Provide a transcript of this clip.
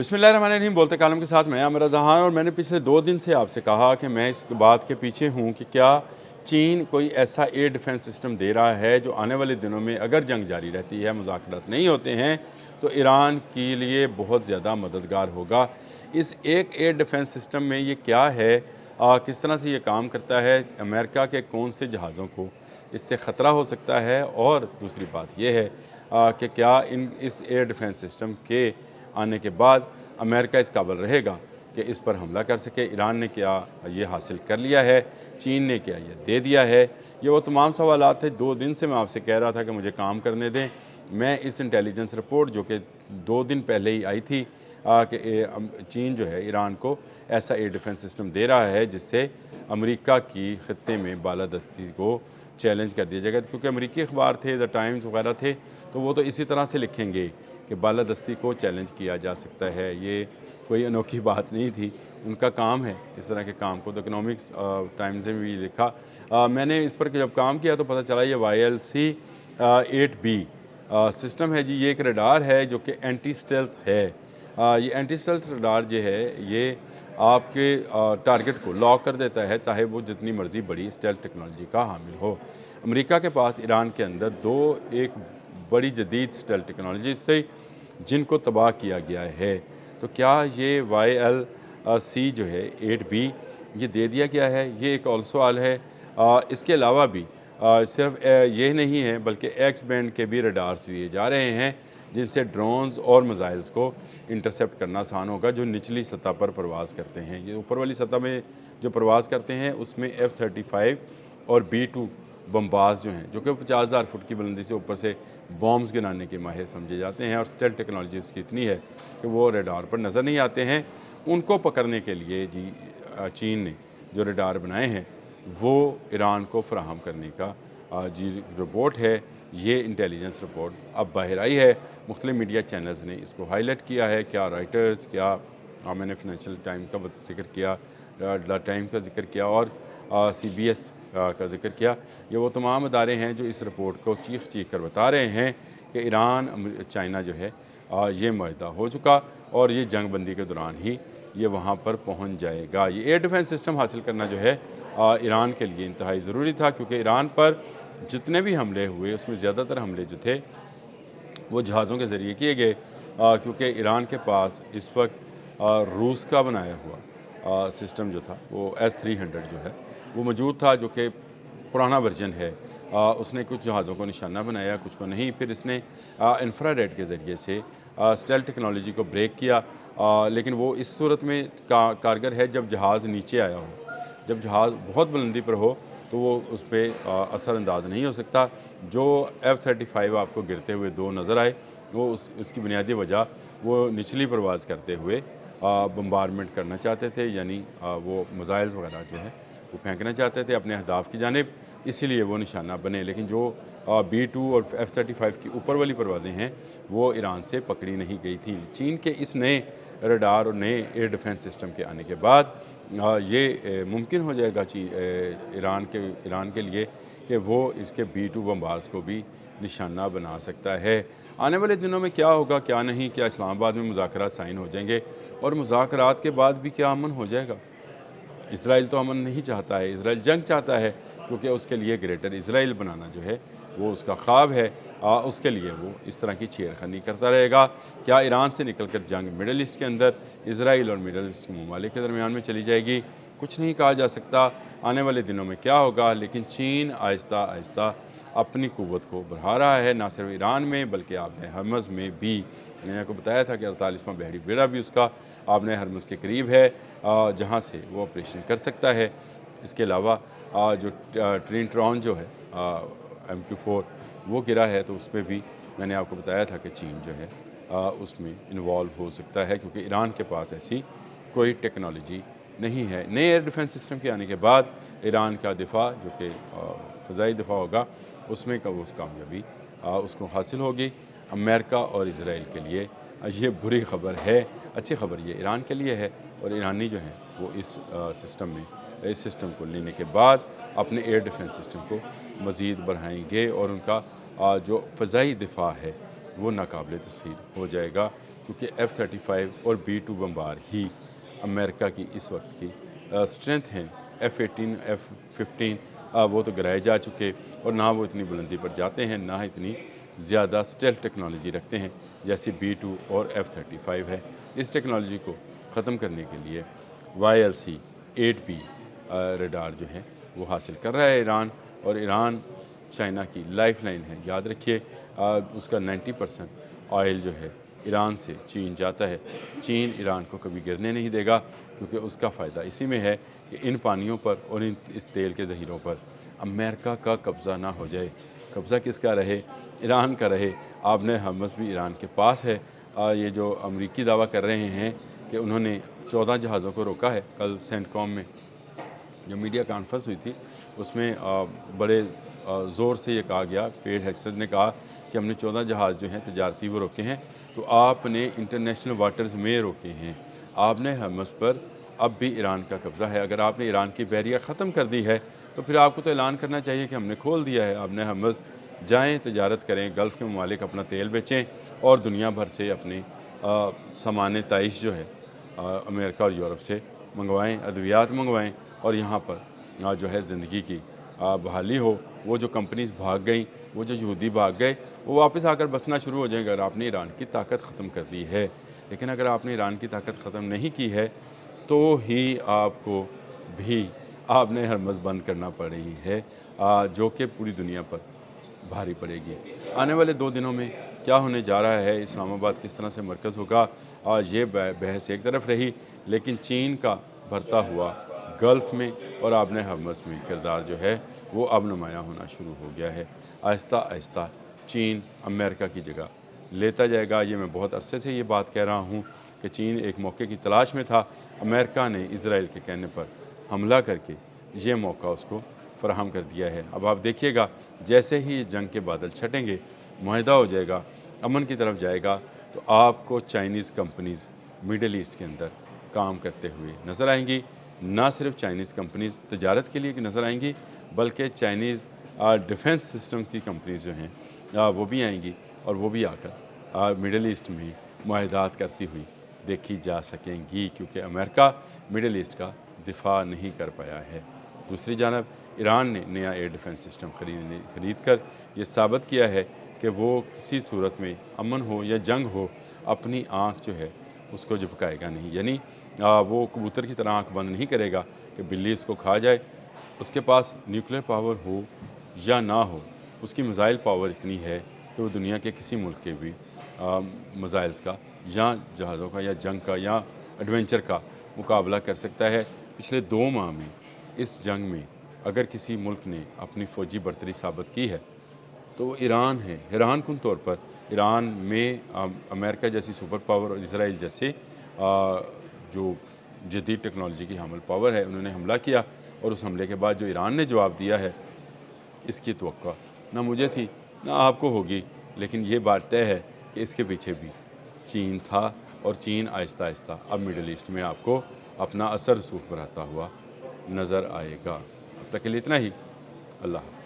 बिस्मिल्लाहिर्रहमानिर्रहीम। बोलते कालम के साथ मैं आमिर रज़ा खान। और मैंने पिछले 2 दिन से आपसे कहा कि मैं इस बात के पीछे हूँ कि क्या चीन कोई ऐसा एयर डिफेंस सिस्टम दे रहा है जो आने वाले दिनों में अगर जंग जारी रहती है, मुज़ाकरात नहीं होते हैं, तो ईरान के लिए बहुत ज़्यादा मददगार होगा। इस एक एयर डिफेंस सिस्टम में ये क्या है, किस तरह से ये काम करता है, अमेरिका के कौन से जहाज़ों को इससे ख़तरा हो सकता है, और दूसरी बात यह है कि क्या इस एयर डिफेंस सिस्टम के आने के बाद अमेरिका इस काबिल रहेगा कि इस पर हमला कर सके। ईरान ने क्या ये हासिल कर लिया है, चीन ने क्या ये दे दिया है, ये वो तमाम सवालात थे। 2 दिन से मैं आपसे कह रहा था कि मुझे काम करने दें। मैं इस इंटेलिजेंस रिपोर्ट जो कि 2 दिन पहले ही आई थी कि चीन जो है ईरान को ऐसा एयर डिफेंस सिस्टम दे रहा है जिससे अमेरिका की खत्ते में बालादस्ती को चैलेंज कर दिया जाएगा, क्योंकि अमेरिकी अखबार थे, द टाइम्स वगैरह थे, तो वो तो इसी तरह से लिखेंगे कि बालादस्ती को चैलेंज किया जा सकता है। ये कोई अनोखी बात नहीं थी, उनका काम है इस तरह के काम को। द इकोनॉमिक्स टाइम्स में भी लिखा। मैंने इस पर जब काम किया तो पता चला ये YLC 8B सिस्टम है जी। ये एक रडार है जो कि एंटी स्टेल्थ है। ये एंटी स्टेल्थ रडार जो है ये आपके टारगेट को लॉक कर देता है, चाहे वो जितनी मर्ज़ी बड़ी स्टेल्थ टेक्नोलॉजी का हामिल हो। अमेरिका के पास ईरान के अंदर एक बड़ी जदीद स्टेल्थ टेक्नोलॉजी से जिनको तबाह किया गया है। तो क्या ये YLC जो है 8B ये दे दिया गया है, ये एक और सवाल है। इसके अलावा भी सिर्फ ये नहीं है, बल्कि एक्स बैंड के भी रडार्स दिए जा रहे हैं जिनसे ड्रोन्स और मिसाइल्स को इंटरसेप्ट करना आसान होगा, जो निचली सतह पर परवाज़ करते हैं। ये ऊपर वाली सतह में जो परवाज़ करते हैं उसमें F-35 और B-2 बम्बाज जो हैं, जो कि 50,000 फुट की बुलंदी से ऊपर से बॉम्ब्स गिराने के माहिर समझे जाते हैं, और स्टेल्थ टेक्नोलॉजी उसकी इतनी है कि वो रडार पर नज़र नहीं आते हैं। उनको पकड़ने के लिए जी चीन ने जो रडार बनाए हैं वो ईरान को फराहम करने का जी रिपोर्ट है। ये इंटेलिजेंस रिपोर्ट अब बाहर आई है, मुख्तलिफ मीडिया चैनल्स ने इसको हाईलाइट किया है। क्या राइटर्स, क्या मैंने फाइनेंशियल टाइम का जिक्र किया, द टाइम का जिक्र किया, और CBS का जिक्र किया। ये वो तमाम अदारे हैं जो इस रिपोर्ट को चीख कर बता रहे हैं कि ईरान चाइना जो है ये मुआहदा हो चुका, और ये जंग बंदी के दौरान ही ये वहाँ पर पहुँच जाएगा। ये एयर डिफेंस सिस्टम हासिल करना जो है ईरान के लिए इंतहाई ज़रूरी था, क्योंकि ईरान पर जितने भी हमले हुए उसमें ज़्यादातर हमले जो थे वो जहाज़ों के ज़रिए किए गए, क्योंकि ईरान के पास इस वक्त रूस का बनाया हुआ सिस्टम जो था वो S-300 जो है वो मौजूद था, जो कि पुराना वर्जन है। उसने कुछ जहाज़ों को निशाना बनाया, कुछ को नहीं। फिर इसने इंफ्रारेड के ज़रिए से स्टेल्थ टेक्नोलॉजी को ब्रेक किया, लेकिन वो इस सूरत में कारगर है जब जहाज़ नीचे आया हो। जब जहाज़ बहुत बुलंदी पर हो तो वो उस पर असरअंदाज नहीं हो सकता। जो F-35 आपको गिरते हुए 2 नज़र आए, वो उसकी बुनियादी वजह वो निचली परवाज़ करते हुए बम्बारमेंट करना चाहते थे, यानी वो मिसाइल्स वगैरह जो है वो फेंकना चाहते थे अपने अहदाफ की जानिब, इसीलिए वो निशाना बने। लेकिन जो B-2 और F-35 की ऊपर वाली परवाज़ें हैं वो ईरान से पकड़ी नहीं गई थी। चीन के इस नए रडार और नए एयर डिफेंस सिस्टम के आने के बाद ये मुमकिन हो जाएगा ईरान के लिए कि वो इसके B-2 बम्बार्स को भी निशाना बना सकता है। आने वाले दिनों में क्या होगा क्या नहीं, क्या इस्लामाबाद में मुज़ाकरात साइन हो जाएंगे, और मुज़ाकरात के बाद भी क्या अमन हो जाएगा? इसराइल तो अमन नहीं चाहता है, इसराइल जंग चाहता है, क्योंकि उसके लिए ग्रेटर इसराइल बनाना जो है वो उसका ख्वाब है। उसके लिए वो इस तरह की छेड़खानी करता रहेगा। क्या ईरान से निकलकर जंग मिडल ईस्ट के अंदर इसराइल और मिडल ईस्ट के ममालिक के दरमियान में चली जाएगी? कुछ नहीं कहा जा सकता आने वाले दिनों में क्या होगा, लेकिन चीन आहिस्ता आहिस्ता अपनी क़ुव्वत को बढ़ा रहा है, ना सिर्फ ईरान में बल्कि आपने हरमज़ में भी। मैंने आपको बताया था कि 48वां बहरी बेड़ा भी उसका आपने हरमज़ के करीब है, जहाँ से वो ऑपरेशन कर सकता है। इसके अलावा जो ट्रिन जो है MQ-4 वो गिरा है, तो उसमें भी मैंने आपको बताया था कि चीन जो है उसमें इन्वॉल्व हो सकता है, क्योंकि ईरान के पास ऐसी कोई टेक्नोलॉजी नहीं है। नए एयर डिफेंस सिस्टम के आने के बाद ईरान का दिफा जो कि फ़ज़ाई दिफा होगा उसमें उस कामयाबी उसको हासिल होगी। अमेरिका और इसराइल के लिए ये बुरी ख़बर है, अच्छी ख़बर ये ईरान के लिए है, और ईरानी जो हैं वो इस सिस्टम को लेने के बाद अपने एयर डिफेंस सिस्टम को मज़ीद बढ़ाएंगे, और उनका जो फ़ज़ाई दिफा है वो नाकाबिल तस्ख़ीर हो जाएगा। کیونکہ F-35 اور B-2 بمبار ہی امریکہ کی اس وقت کی اسٹرینتھ ہیں۔ F-18 F-15 وہ تو گرائے جا چکے، اور نہ وہ اتنی بلندی پر جاتے ہیں، نہ اتنی زیادہ اسٹیلتھ ٹیکنالوجی رکھتے ہیں جیسے B-2 اور F-35 ہے۔ اس ٹیکنالوجی کو ختم کرنے کے لیے YLC-8B ریڈار جو ہے وہ حاصل کر رہا ہے ایران، اور ایران چائنا کی لائف لائن ہے۔ یاد رکھیے اس کا 90% آئل جو ہے ایران سے چین جاتا ہے۔ چین ایران کو کبھی گرنے نہیں دے گا، کیونکہ اس کا فائدہ اسی میں ہے کہ ان پانیوں پر اور اس تیل کے ذخیروں پر امریکہ کا قبضہ نہ ہو جائے۔ قبضہ کس کا رہے؟ ایران کا رہے۔ آپ نے حمص بھی ایران کے پاس ہے۔ یہ جو امریکی دعویٰ کر رہے ہیں کہ انہوں نے 14 جہازوں کو روکا ہے، کل سینٹ کام میں جو میڈیا کانفرنس ہوئی تھی اس میں بڑے زور سے یہ کہا گیا، پیڈ ہیسد نے کہا کہ ہم نے 14 جہاز جو ہیں تجارتی وہ روکے ہیں، تو آپ نے انٹرنیشنل واٹرز میں روکے ہیں۔ آپ نے حمص پر اب بھی ایران کا قبضہ ہے۔ اگر آپ نے ایران کی بحریہ ختم کر دی ہے تو پھر آپ کو تو اعلان کرنا چاہیے کہ ہم نے کھول دیا ہے۔ آپ نے حمص جائیں، تجارت کریں، گلف کے ممالک اپنا تیل بیچیں اور دنیا بھر سے اپنے سامان تعیش جو ہے امریکہ اور یورپ سے منگوائیں، ادویات منگوائیں، اور یہاں پر جو ہے زندگی کی بحالی ہو۔ وہ جو کمپنیز بھاگ گئیں، وہ جو یہودی بھاگ گئے، وہ واپس آ کر بسنا شروع ہو جائیں گے اگر آپ نے ایران کی طاقت ختم کر دی ہے۔ لیکن اگر آپ نے ایران کی طاقت ختم نہیں کی ہے تو ہی آپ کو بھی آپ نے حرمز بند کرنا پڑ رہی ہے، جو کہ پوری دنیا پر بھاری پڑے گی۔ آنے والے 2 دنوں میں کیا ہونے جا رہا ہے، اسلام آباد کس طرح سے مرکز ہوگا، یہ بحث ایک طرف رہی، لیکن چین کا بڑھتا ہوا گلف میں اور آبِ حرمز میں کردار جو ہے وہ اب نمایاں ہونا شروع ہو گیا ہے۔ آہستہ آہستہ چین امریکہ کی جگہ لیتا جائے گا۔ یہ میں بہت عرصے سے یہ بات کہہ رہا ہوں کہ چین ایک موقع کی تلاش میں تھا۔ امریکہ نے اسرائیل کے کہنے پر حملہ کر کے یہ موقع اس کو فراہم کر دیا ہے۔ اب آپ دیکھیے گا جیسے ہی جنگ کے بادل چھٹیں گے، معاہدہ ہو جائے گا، امن کی طرف جائے گا، تو آپ کو چائنیز کمپنیز میڈل ایسٹ کے اندر کام کرتے ہوئے نظر آئیں گی۔ نہ صرف چائنیز کمپنیز تجارت کے لیے نظر آئیں گی، بلکہ چائنیز ڈیفنس سسٹم کی کمپنیز جو ہیں وہ بھی آئیں گی، اور وہ بھی آ کر میڈل ایسٹ میں معاہدات کرتی ہوئی دیکھی جا سکیں گی، کیونکہ امریکہ میڈل ایسٹ کا دفاع نہیں کر پایا ہے۔ دوسری جانب ایران نے نیا ایئر ڈیفنس سسٹم خرید کر یہ ثابت کیا ہے کہ وہ کسی صورت میں امن ہو یا جنگ ہو اپنی آنکھ جو ہے اس کو جھپکائے گا نہیں، یعنی وہ کبوتر کی طرح آنکھ بند نہیں کرے گا کہ بلی اس کو کھا جائے۔ اس کے پاس نیوکلیر پاور ہو یا نہ ہو، اس کی میزائل پاور اتنی ہے کہ وہ دنیا کے کسی ملک کے بھی میزائلز کا یا جہازوں کا یا جنگ کا یا ایڈونچر کا مقابلہ کر سکتا ہے۔ پچھلے 2 ماہ میں اس جنگ میں اگر کسی ملک نے اپنی فوجی برتری ثابت کی ہے تو وہ ایران ہے۔ حیران کن طور پر ایران میں امریکہ جیسی سپر پاور اور اسرائیل جیسے جو جدید ٹیکنالوجی کی حامل پاور ہے، انہوں نے حملہ کیا، اور اس حملے کے بعد جو ایران نے جواب دیا ہے، اس کی توقع نہ مجھے تھی نہ آپ کو ہوگی، لیکن یہ بات طے ہے کہ اس کے پیچھے بھی چین تھا، اور چین آہستہ آہستہ اب میڈل ایسٹ میں آپ کو اپنا اثر رسوخ بڑھاتا ہوا نظر آئے گا۔ اب تک کے لیے اتنا ہی۔ اللہ حافظ۔